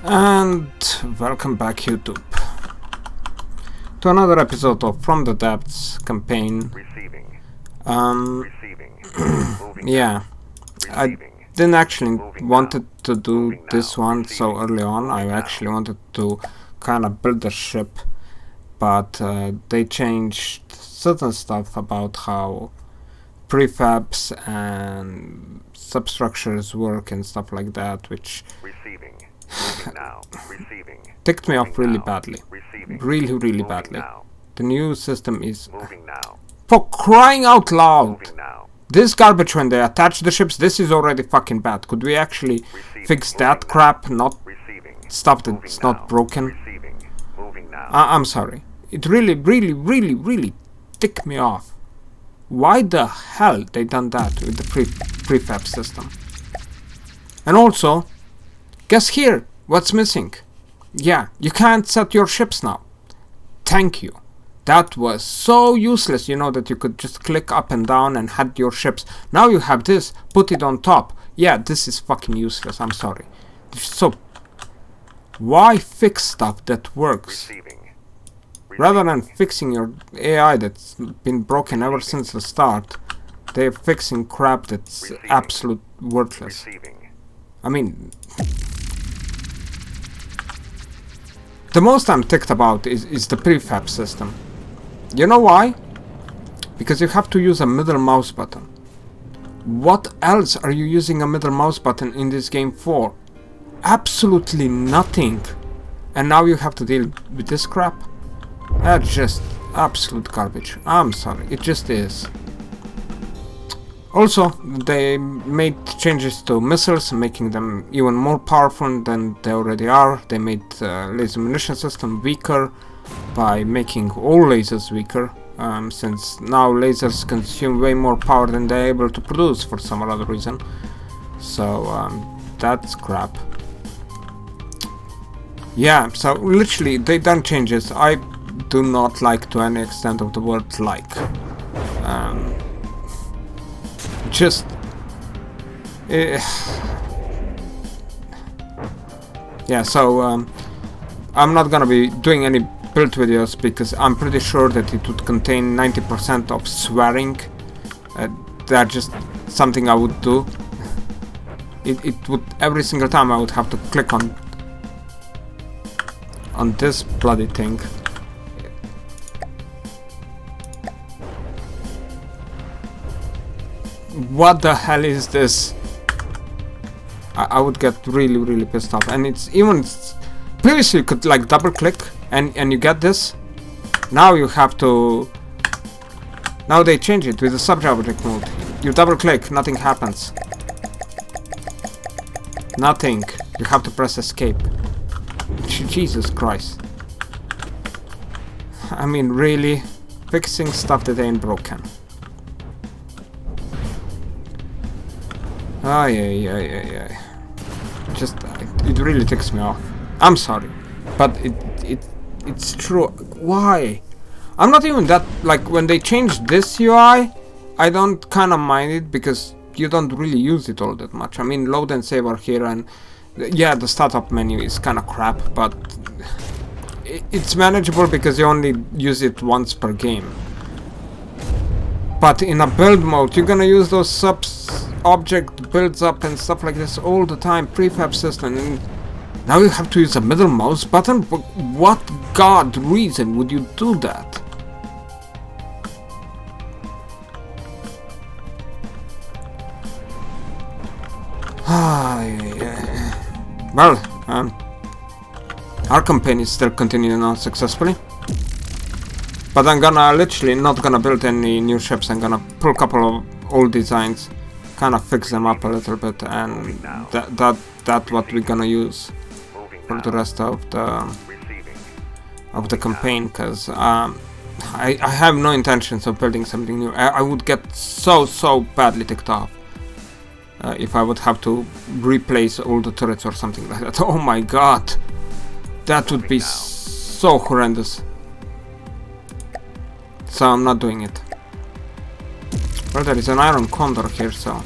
And welcome back, YouTube, to another episode of From the Depths campaign. Yeah, I didn't actually wanted to do this one so early on. I actually wanted to kind of build a ship, but they changed certain stuff about how prefabs and substructures work and stuff like that, which ticked me off really badly. Really badly. The new system is... For crying out loud! This garbage when they attach the ships, this is already fucking bad. Could we actually fix that crap, not stuff that's not broken? I'm sorry. It really ticked me off. Why the hell they done that with the prefab system? And also, guess here, what's missing? Yeah, you can't set your ships now. Thank you. That was so useless, you know, that you could just click up and down and had your ships. Now you have this, put it on top. Yeah, this is fucking useless, I'm sorry. So, why fix stuff that works? Rather than fixing your AI that's been broken ever since the start, they're fixing crap that's absolute worthless. I mean... The most I'm ticked about is the prefab system. You know why? Because you have to use a middle mouse button. What else are you using a middle mouse button in this game for? Absolutely nothing. And now you have to deal with this crap? That's just absolute garbage. I'm sorry, it just is. Also, they made changes to missiles, making them even more powerful than they already are. They made laser munition system weaker by making all lasers weaker, since now lasers consume way more power than they're able to produce for some other reason. So that's crap. Yeah, so literally they done changes. I do not like to any extent of the word like. Just yeah, so I'm not gonna be doing any build videos because I'm pretty sure that it would contain 90% of swearing. That's just something I would do. It would, every single time I would have to click on this bloody thing. What the hell is this? I would get really pissed off. And it's even... Previously you could like double click and you get this. Now you have to... Now they change it with the subject mode. You double click, nothing happens. Nothing. You have to press escape. Jesus Christ. I mean, really? Fixing stuff that ain't broken. Ay. Just, it really ticks me off. I'm sorry, but it's true. Why? I'm not even that, like, when they changed this UI, I don't kind of mind it because you don't really use it all that much. I mean, load and save are here, and yeah, the startup menu is kind of crap, but it's manageable because you only use it once per game. But in a build mode, you're gonna use those object builds up and stuff like this all the time, prefab system, and now you have to use a middle mouse button? What god reason would you do that? Well, our campaign is still continuing on successfully. But I'm gonna literally not gonna build any new ships. I'm gonna pull a couple of old designs, kind of fix them up a little bit, and that's what we're gonna use for the rest of the campaign. Because I have no intentions of building something new. I would get so badly ticked off if I would have to replace all the turrets or something like that. Oh my god, that would be so horrendous. So I'm not doing it. Well, there is an iron condor here, so...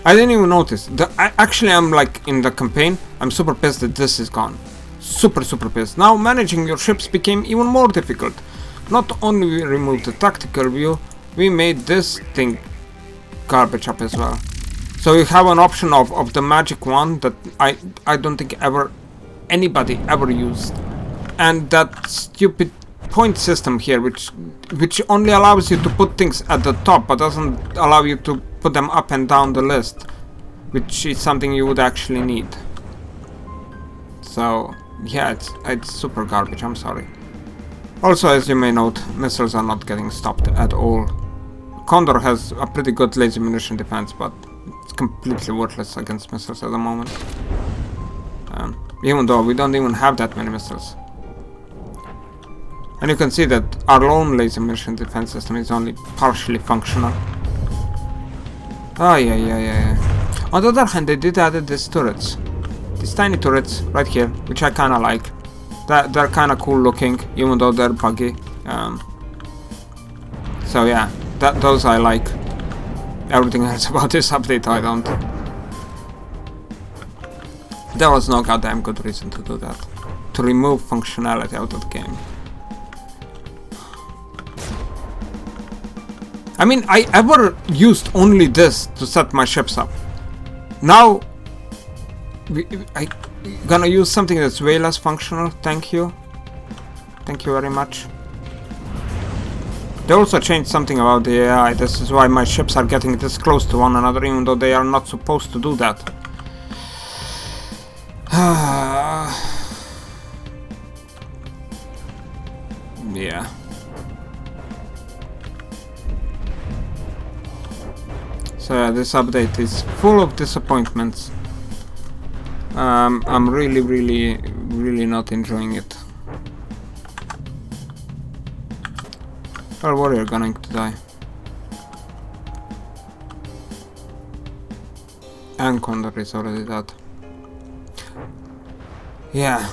I didn't even notice. Actually, I'm like in the campaign. I'm super pissed that this is gone. Super pissed. Now managing your ships became even more difficult. Not only we removed the tactical view, we made this thing garbage up as well. So you have an option of the magic one that I don't think anybody ever used, and that stupid point system here, which only allows you to put things at the top, but doesn't allow you to put them up and down the list, which is something you would actually need. So yeah, it's super garbage. I'm sorry. Also, as you may note, missiles are not getting stopped at all. Condor has a pretty good laser munition defense, but it's completely worthless against missiles at the moment. Even though we don't even have that many missiles. And you can see that our lone laser munition defense system is only partially functional. Oh yeah. On the other hand, they did add these turrets. These tiny turrets right here, which I kinda like. They're kinda cool looking, even though they're buggy. So yeah, those I like. Everything else about this update I don't. There was no goddamn good reason to do that. To remove functionality out of the game. I mean, I ever used only this to set my ships up. Now, I gonna use something that's way less functional. Thank you. Thank you very much. They also changed something about the AI. This is why my ships are getting this close to one another, even though they are not supposed to do that. Yeah. So yeah, this update is full of disappointments. I'm really not enjoying it. Our warrior going to die. And Condor is already dead. Yeah.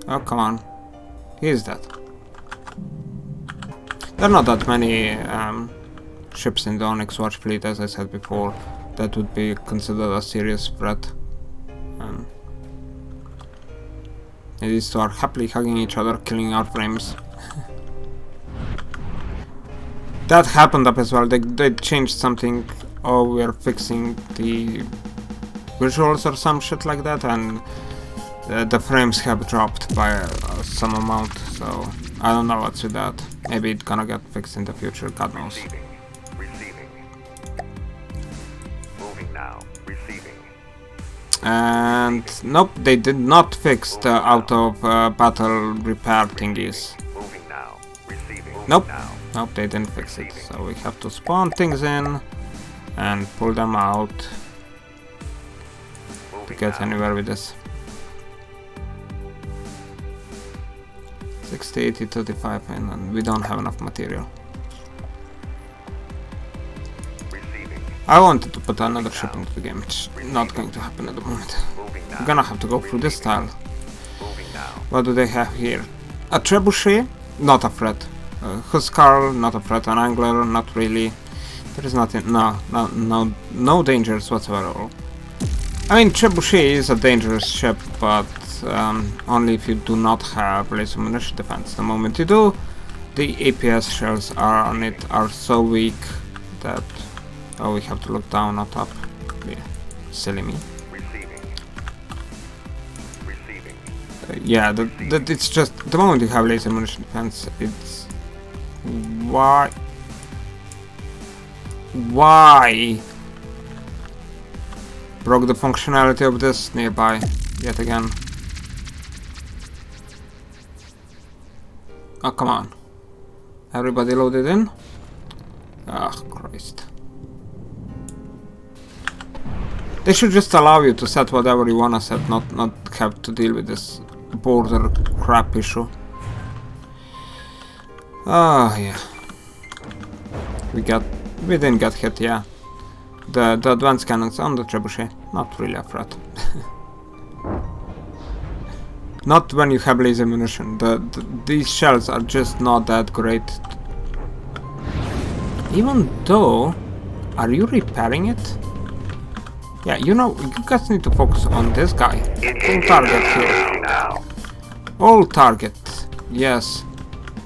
Oh, come on. He is dead. There are not that many ships in the Onyx Watch fleet, as I said before, that would be considered a serious threat. These two are happily hugging each other, killing our frames. That happened up as well. They changed something. Oh, we're fixing the visuals or some shit like that, and the frames have dropped by some amount. So I don't know what's with that. Maybe it's gonna get fixed in the future. God knows. Receiving. Moving now. Receiving. And nope, they did not fix the out of battle repair thingies. Moving now. Receiving. Nope. Nope, they didn't fix it. So we have to spawn things in and pull them out to get anywhere with this. 60, 80, 35, and we don't have enough material. I wanted to put another ship into the game. It's not going to happen at the moment. I'm gonna have to go through this tile. What do they have here? A trebuchet? Not a threat. Huskar? Not a threat. An angler? Not really. There is nothing. No dangers whatsoever. I mean, trebuchet is a dangerous ship, but only if you do not have laser munition defense. The moment you do, the APS shells on it are so weak that we have to look down, not up. Yeah, silly me. Yeah, it's just the moment you have laser munition defense, it's why broke the functionality of this nearby yet again. Oh, come on. Everybody loaded in? Ah, Christ. They should just allow you to set whatever you wanna set, not have to deal with this border crap issue. Ah, yeah. We didn't get hit, yeah. The advanced cannons on the trebuchet, not really a threat. Not when you have laser munition. These shells are just not that great. Even though Are you repairing it? Yeah, you know, you guys need to focus on this guy. Full target here. All target. Yes.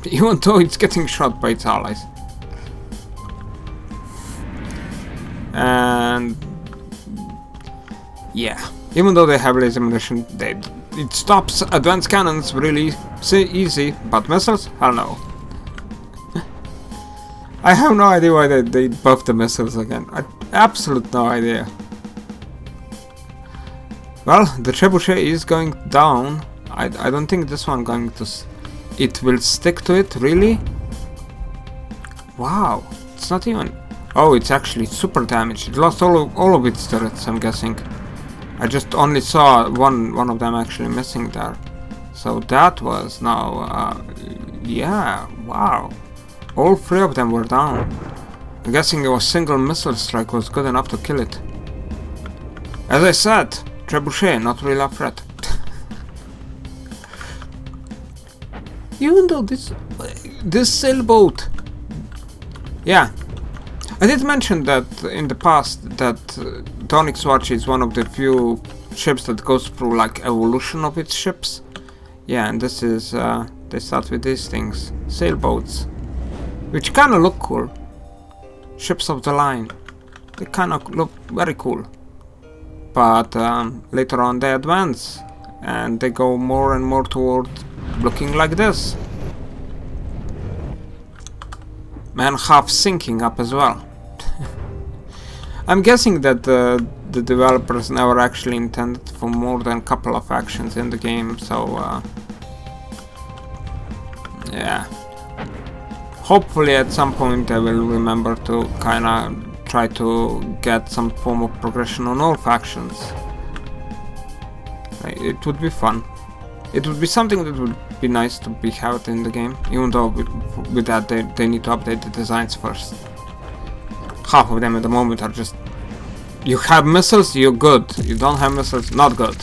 Even though it's getting shot by its allies. And yeah, even though they have laser munition, it stops advanced cannons really easy, but missiles? Hell no. I have no idea why they buffed the missiles again. Absolute no idea. Well, the trebuchet is going down. I don't think this one going to... It will stick to it, really? Wow, it's not even... Oh, it's actually super damaged. It lost all of its turrets, I'm guessing. I just only saw one of them actually missing there. So that was now... yeah, wow. All three of them were down. I'm guessing a single missile strike was good enough to kill it. As I said, trebuchet, not really a threat. Even though this sailboat... Yeah. I did mention that in the past that the Onyx Watch is one of the few ships that goes through like evolution of its ships. Yeah, and this is they start with these things, sailboats, which kind of look cool. Ships of the line, they kind of look very cool. But later on they advance and they go more and more toward looking like this. And half sinking up as well. I'm guessing that the developers never actually intended for more than a couple of actions in the game, so yeah. Hopefully at some point I will remember to kinda try to get some form of progression on all factions. It would be fun. It would be something that would be nice to be had in the game, even though with that they need to update the designs first. Half of them at the moment are just... You have missiles, you're good. You don't have missiles, not good.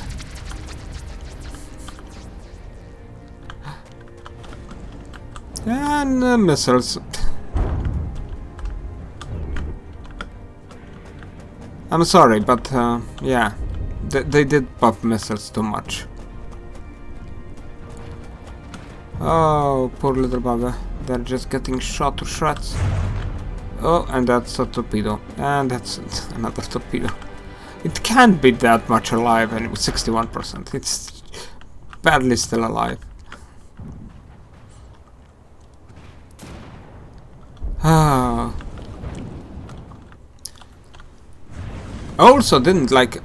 And missiles. I'm sorry, but yeah, they did buff missiles too much. Oh, poor little bugger. They're just getting shot to shreds. Oh, and that's a torpedo. And that's another torpedo. It can't be that much alive, and it was 61%. It's barely still alive. Ah. I also didn't like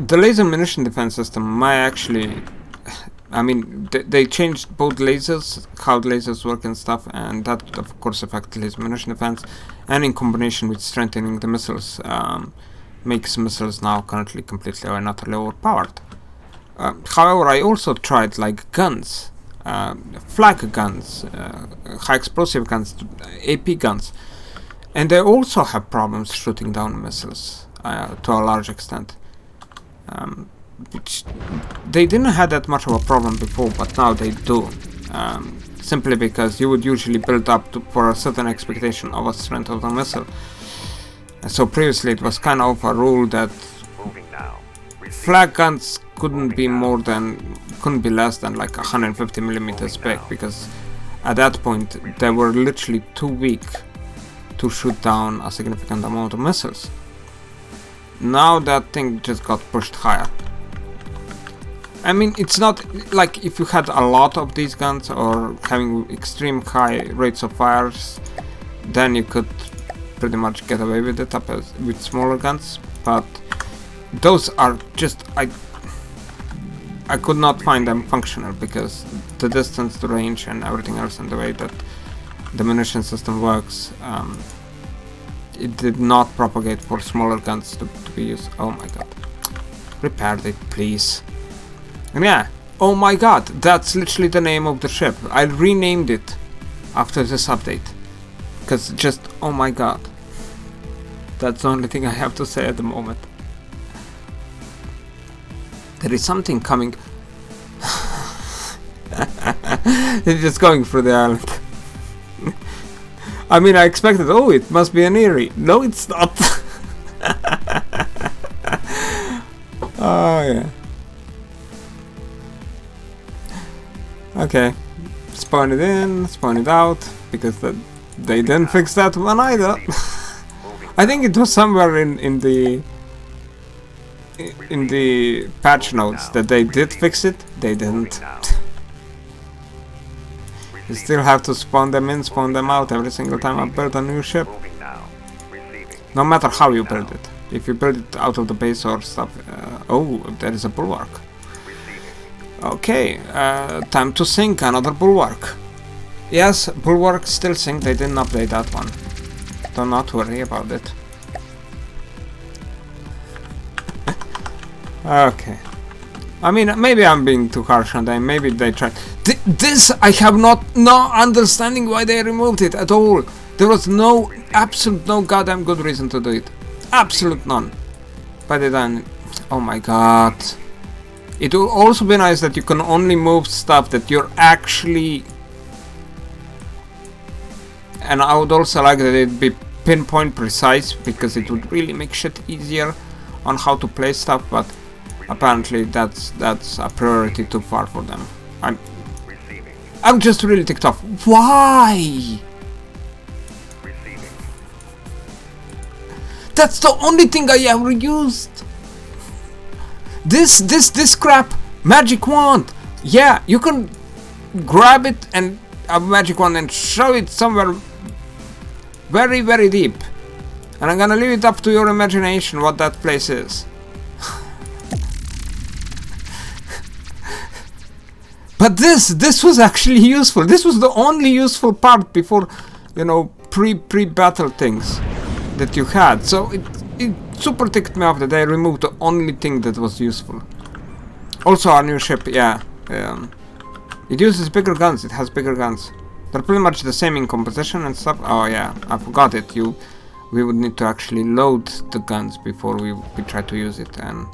the laser munition defense system. Might actually, I mean, they changed both lasers, how the lasers work and stuff, and that of course affects laser munition defense. And in combination with strengthening the missiles, makes missiles now currently completely and utterly overpowered. However, I also tried like guns, flag guns, high explosive guns, AP guns, and they also have problems shooting down missiles to a large extent. Which they didn't have that much of a problem before, but now they do. Simply because you would usually build up for a certain expectation of a strength of the missile. So previously it was kind of a rule that flag guns couldn't be less than like 150 millimeters big, because at that point they were literally too weak to shoot down a significant amount of missiles. Now that thing just got pushed higher. I mean, it's not like if you had a lot of these guns or having extreme high rates of fires, then you could pretty much get away with it with smaller guns, but those are just, I could not find them functional because the distance, the range and everything else and the way that the munition system works, it did not propagate for smaller guns to be used. Oh my god. Repair it, please. And yeah, oh my god, that's literally the name of the ship. I renamed it after this update. Because just, oh my god. That's the only thing I have to say at the moment. There is something coming. It's just going through the island. I mean, I expected, oh, it must be an Erie. No, it's not. Oh yeah. Okay. Spawn it in, spawn it out, because they didn't fix that one either. I think it was somewhere in the patch notes that they did fix it. They didn't. You still have to spawn them in, spawn them out every single time I build a new ship. No matter how you build it. If you build it out of the base or stuff. Oh, there is a bulwark. Okay, time to sink another bulwark. Yes, bulwark still sink. They didn't update that one. Do not worry about it. Okay. I mean, maybe I'm being too harsh on them. Maybe they tried. This I have no understanding why they removed it at all. There was no goddamn good reason to do it. Absolute none. But they done. Oh my god. It will also be nice that you can only move stuff that you're actually. And I would also like that it be pinpoint precise, because it would really make shit easier on how to play stuff, but apparently that's a priority too far for them. I'm just really ticked off. Why? That's the only thing I ever used. This crap, magic wand. Yeah, you can grab it and a magic wand and shove it somewhere very, very deep. And I'm gonna leave it up to your imagination what that place is. But this was actually useful. This was the only useful part before, you know, pre-battle things that you had. So it super ticked me off that they removed the only thing that was useful. Also, our new ship, yeah, it uses bigger guns. It has bigger guns. They're pretty much the same in composition and stuff. Oh yeah, I forgot it. We would need to actually load the guns before we try to use it, and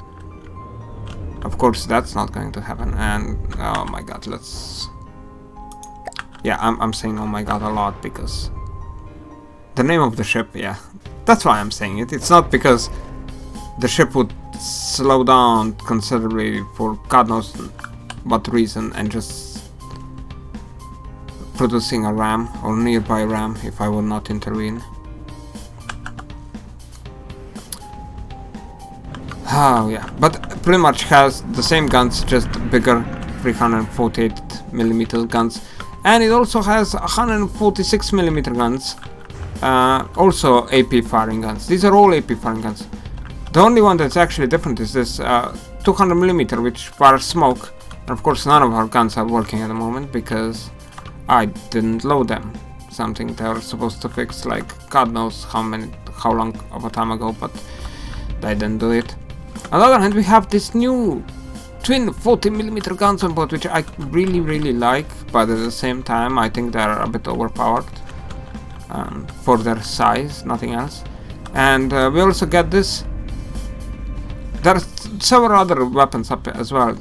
of course that's not going to happen. And oh my god, yeah, I'm saying oh my god a lot because the name of the ship, yeah, that's why I'm saying it. It's not because the ship would slow down considerably for God knows what reason and just producing a ram or nearby ram if I will not intervene. Oh yeah, but pretty much has the same guns, just bigger 348mm guns, and it also has 146mm guns, also AP firing guns. These are all AP firing guns. The only one that's actually different is this 200mm, which fires smoke, and of course none of our guns are working at the moment because I didn't load them. Something they were supposed to fix like God knows how long of a time ago, but they didn't do it. On the other hand, we have this new twin 40mm guns on board, which I really like, but at the same time I think they're a bit overpowered for their size, nothing else. And we also get this. There are several other weapons up as well.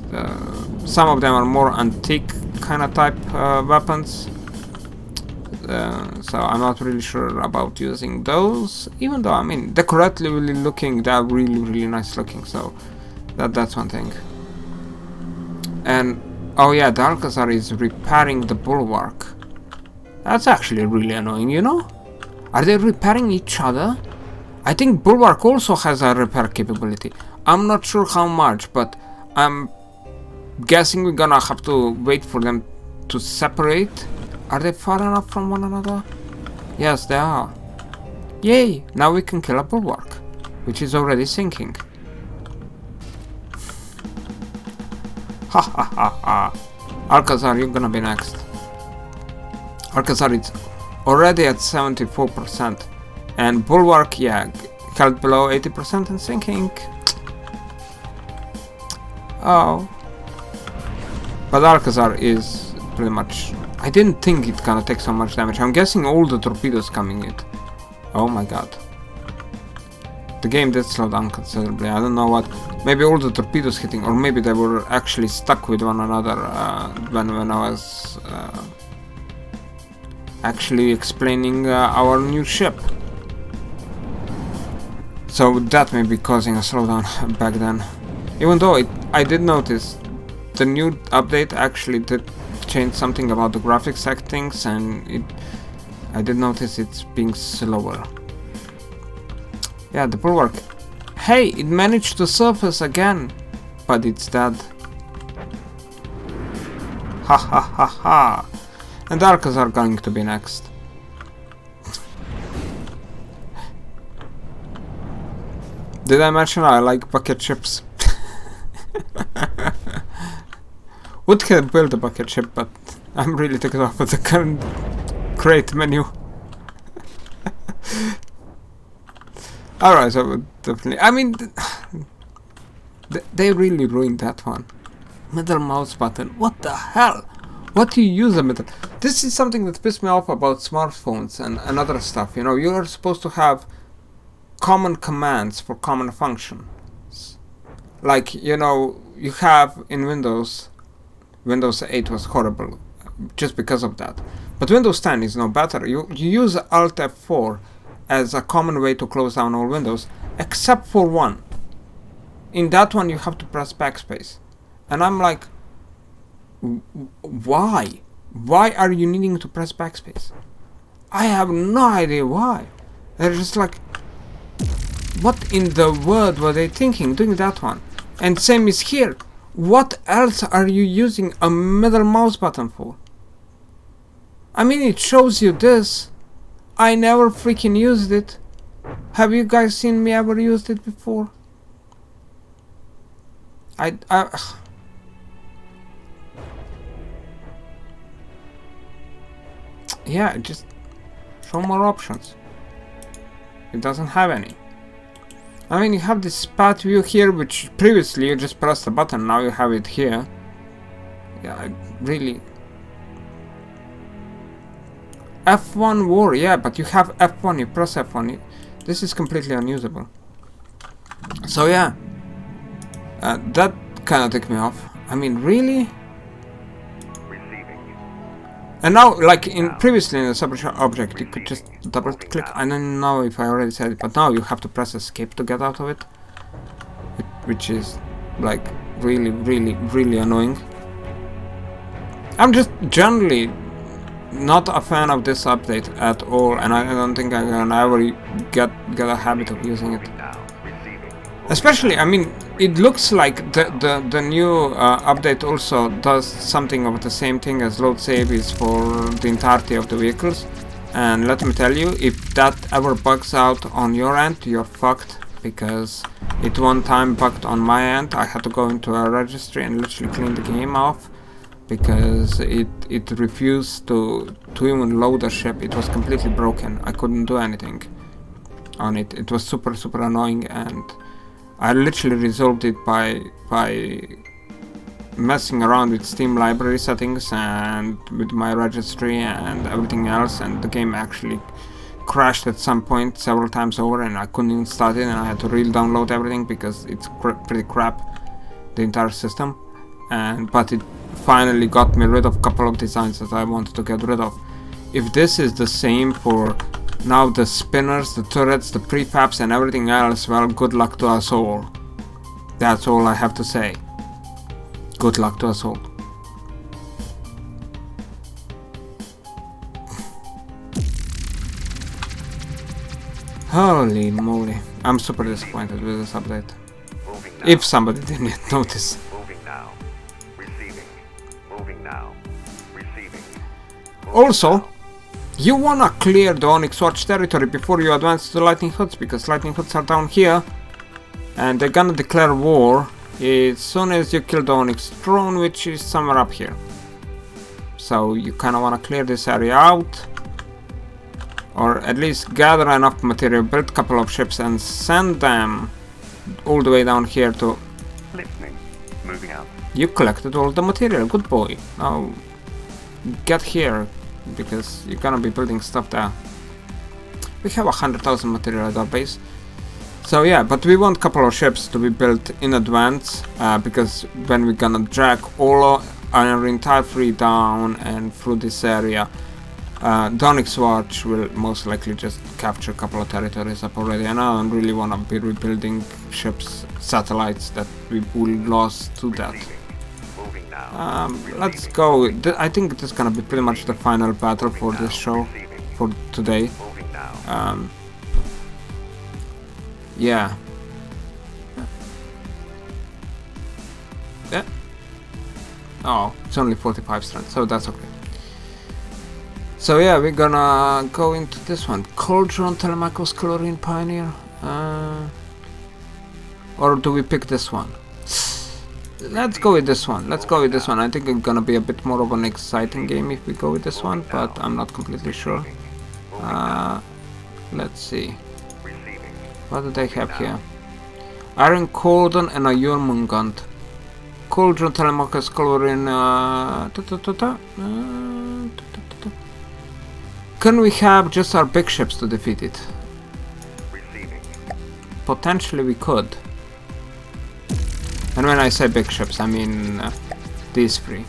Some of them are more antique kind of type weapons, so I'm not really sure about using those, even though I mean decoratively looking they're really nice looking, so that's one thing. And oh yeah, the Alcazar is repairing the bulwark. That's actually really annoying, you know? Are they repairing each other? I think bulwark also has a repair capability. I'm not sure how much, but I'm guessing we're gonna have to wait for them to separate. Are they far enough from one another? Yes, they are. Yay! Now we can kill a bulwark, which is already sinking. Ha ha ha ha! Alcazar, you're gonna be next. Alcazar is already at 74%, and bulwark, yeah, held below 80% and sinking. Oh. But Alcazar is pretty much. I didn't think it's gonna take so much damage. I'm guessing all the torpedoes coming in. Oh my god. The game did slow down considerably. I don't know what. Maybe all the torpedoes hitting, or maybe they were actually stuck with one another when I was actually explaining our new ship. So that may be causing a slowdown back then. Even though I did notice the new update actually did change something about the graphics settings, and I did notice it's being slower. Yeah, the bulwark. Hey, it managed to surface again, but it's dead. Ha ha ha ha. And Arcas are going to be next. Did I mention I like bucket ships? Would have built a bucket ship, but I'm really taken off with the current crate menu. Alright, so definitely. I mean, they really ruined that one. Middle mouse button. What the hell? What do you use a middle? This is something that pissed me off about smartphones and other stuff. You know, you are supposed to have common commands for common functions. Like, you know, you have in Windows 8 was horrible just because of that. But Windows 10 is no better. You use Alt F4 as a common way to close down all windows, except for one. In that one you have to press backspace. And I'm like, why? Why are you needing to press backspace? I have no idea why. They're just like, what in the world were they thinking doing that one? And same is here. What else are you using a middle mouse button for? I mean, it shows you this. I never freaking used it. Have you guys seen me ever used it before? Yeah, just show more options. It doesn't have any. I mean, you have this path view here, which previously you just pressed the button, now you have it here. Yeah, really. F1 war, yeah, but you have F1, you press F1. This is completely unusable. So yeah, that kind of took me off. I mean, really? And now, like in previously in the subject object, you could just double click. I don't know if I already said it, but now you have to press escape to get out of it, which is like really annoying. I'm just generally not a fan of this update at all, and I don't think I can ever get a habit of using it. Especially, I mean, it looks like the new update also does something of the same thing as load save is for the entirety of the vehicles. And let me tell you, if that ever bugs out on your end, you're fucked, because it one time bugged on my end. I had to go into a registry and literally clean the game off, because it refused to even load a ship. It was completely broken. I couldn't do anything on it. It was super annoying, and I literally resolved it by messing around with Steam library settings and with my registry and everything else, and the game actually crashed at some point several times over, and I couldn't even start it, and I had to re-download everything because it's pretty crap, the entire system. But it finally got me rid of a couple of designs that I wanted to get rid of. If this is the same for now the spinners, the turrets, the prefabs and everything else, well, good luck to us all. That's all I have to say. Good luck to us all. Holy moly. I'm super disappointed with this update. If somebody didn't notice. Also, you wanna clear the Onyx Watch territory before you advance to the Lightning Hoods, because Lightning Hoods are down here and they're gonna declare war as soon as you kill the Onyx drone, which is somewhere up here. So you kinda wanna clear this area out, or at least gather enough material, build a couple of ships and send them all the way down here to... Listening. Moving out. You collected all the material, good boy. Now get here, because you're gonna be building stuff there. We have 100,000 material at our base. So yeah, but we want a couple of ships to be built in advance, because when we're gonna drag all our entire fleet down and through this area, Donix Watch will most likely just capture a couple of territories up already, and I don't really want to be rebuilding ships, satellites that we will lost to that. Let's go. I think this is gonna be pretty much the final battle for this show, for today. Yeah. Yeah. Oh, it's only 45 strength, so that's okay. So yeah, we're gonna go into this one. Cauldron, Telemachus, Chlorine, Pioneer. Or do we pick this one? Let's go with this one. Let's go with this one. I think it's gonna be a bit more of an exciting game if we go with this one, but I'm not completely sure. Let's see. What do they have here? Iron Cordon and a Jormungand. Cauldron, Telemachus, Chlorine. Can we have just our big ships to defeat it? Potentially we could. And when I say big ships, I mean these three.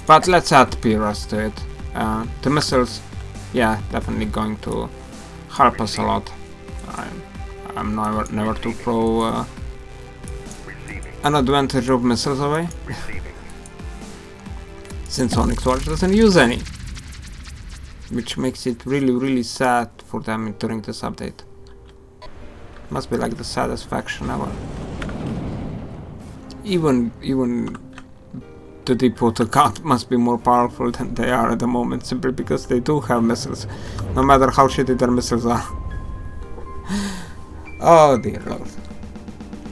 But let's add Piras to it. The missiles, yeah, definitely going to help us a lot. I'm never too pro an advantage of missiles away. Since Onyx Watch doesn't use any. Which makes it really sad for them during this update. Must be like the saddest faction ever. Even the Deepwater God must be more powerful than they are at the moment, simply because they do have missiles, no matter how shitty their missiles are. Oh dear lord.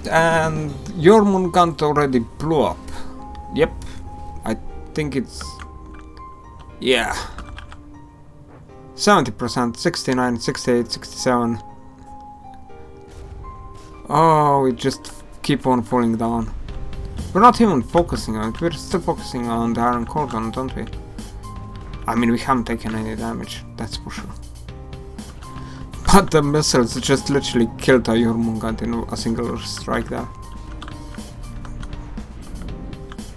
And Jormungand already blew up. Yep, I think it's... yeah. 70%, 69, 68, 67. Oh, we just keep on falling down. We're not even focusing on it, we're still focusing on the Iron Cordon, don't we? I mean, we haven't taken any damage, that's for sure. But the missiles just literally killed a Jormungand in a single strike there.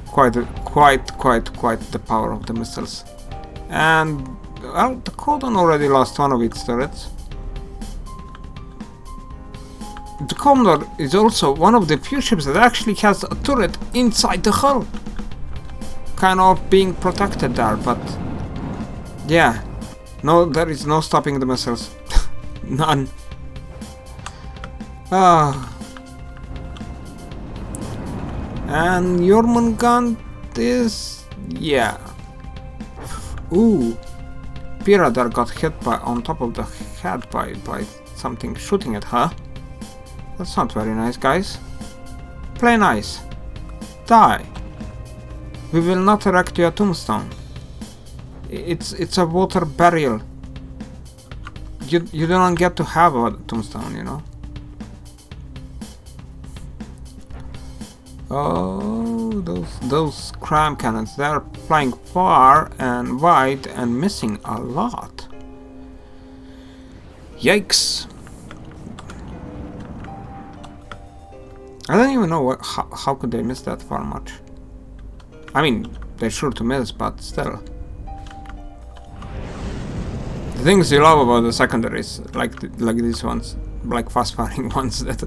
Quite the power of the missiles. And, well, the Cordon already lost one of its turrets. The Condor is also one of the few ships that actually has a turret inside the hull. Kind of being protected there, but yeah. No, there is no stopping the missiles. None. And Jormungand is... yeah. Ooh. Piradar got hit by on top of the head by something shooting at her. That's not very nice, guys. Play nice. Die. We will not erect you a tombstone. It's a water burial. You don't get to have a tombstone, you know. Oh, those cram cannons, they are flying far and wide and missing a lot. Yikes. I don't even know how could they miss that far much. I mean, they're sure to miss, but still. The things you love about the secondaries, like these ones, like fast-firing ones, that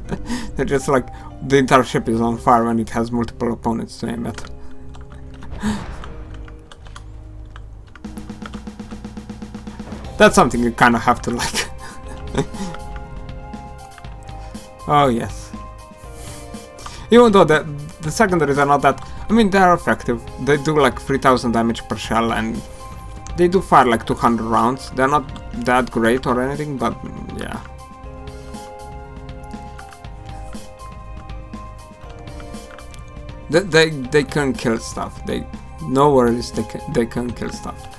they're just like the entire ship is on fire when it has multiple opponents to aim at. That's something you kind of have to like. Oh yes. Even though the secondaries are not that... I mean, they are effective. They do like 3000 damage per shell and they do fire like 200 rounds. They're not that great or anything, but yeah. They can kill stuff. No worries, they can kill stuff.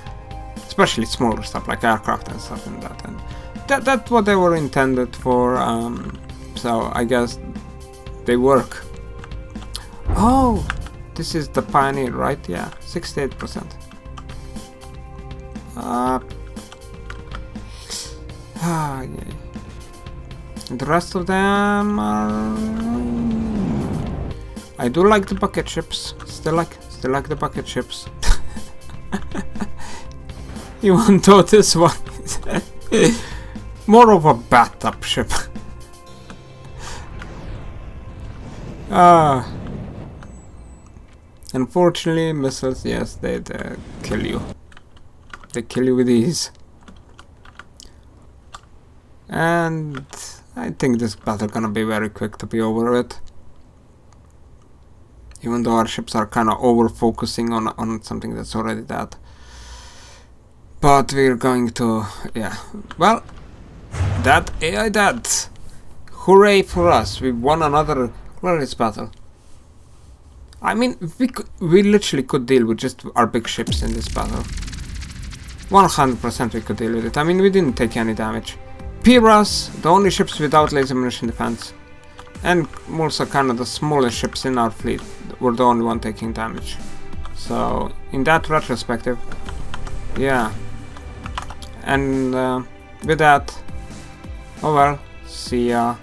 Especially smaller stuff like aircraft and stuff and that. And that's what they were intended for. So I guess they work. Oh, this is the Pioneer, right? Yeah, 68%. Yeah. The rest of them are... I do like the bucket ships. Still like the bucket ships. Even though this one is more of a bathtub ship. Unfortunately, missiles, yes, they kill you. They kill you with ease. And I think this battle gonna be very quick to be over with. Even though our ships are kinda over-focusing on something that's already dead. But we're going to, yeah. Well, that AI dead. Hooray for us, we won another glorious battle. I mean, we literally could deal with just our big ships in this battle. 100% we could deal with it. I mean, we didn't take any damage. Piras, the only ships without laser munition defense, and also kind of the smallest ships in our fleet, were the only one taking damage. So, in that retrospective, yeah. And with that, oh well, see ya.